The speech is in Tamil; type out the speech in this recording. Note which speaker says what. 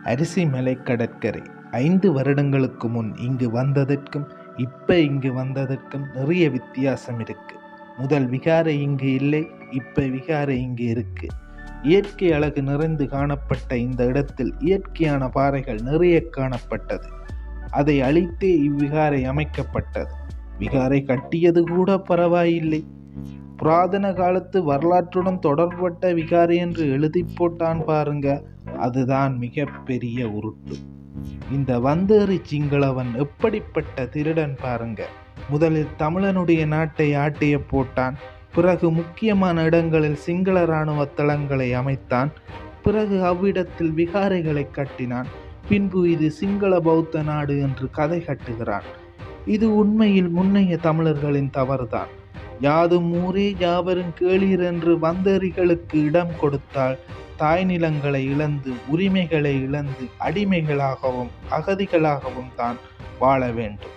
Speaker 1: அரிசிமலை கடற்கரை 5 வருடங்களுக்கு முன் இங்கு வந்ததற்கும் இப்ப இங்கு வந்ததற்கும் நிறைய வித்தியாசம் இருக்கு. முதல் விகாரை இங்கு இல்லை, இப்ப விகாரை இங்கு இருக்கு. இயற்கை அழகு நிறைந்து காணப்பட்ட இந்த இடத்தில் இயற்கையான பாறைகள் நிறைய காணப்பட்டது. அதை அழித்தே இவ்விகாரை அமைக்கப்பட்டது. விகாரை கட்டியது கூட பரவாயில்லை, புராதன காலத்து வரலாற்றுடன் தொடர்பட்ட விகாரை என்று எழுதி போட்டான் பாருங்க, அதுதான் மிக பெரிய உருட்டு. இந்த வந்தேறி சிங்களவன் எப்படிப்பட்ட திருடன் பாருங்க. முதலில் தமிழனுடைய நாட்டை ஆட்டைய போட்டான், பிறகு முக்கியமான இடங்களில் சிங்கள இராணுவ தளங்களை அமைத்தான், பிறகு அவ்விடத்தில் விகாரைகளை கட்டினான், பின்பு இது சிங்கள பௌத்த நாடு என்று கதை கட்டுகிறான். இது உண்மையில் முன்னைய தமிழர்களின் தவறுதான். யாதும் ஊரே யாவரும் கேளீர் என்று வந்தேறிகளுக்கு இடம் கொடுத்தால் தாய் நிலங்களை இழந்து உரிமைகளை இழந்து அடிமைகளாகவும் அகதிகளாகவும் தான் வாழ வேண்டும்.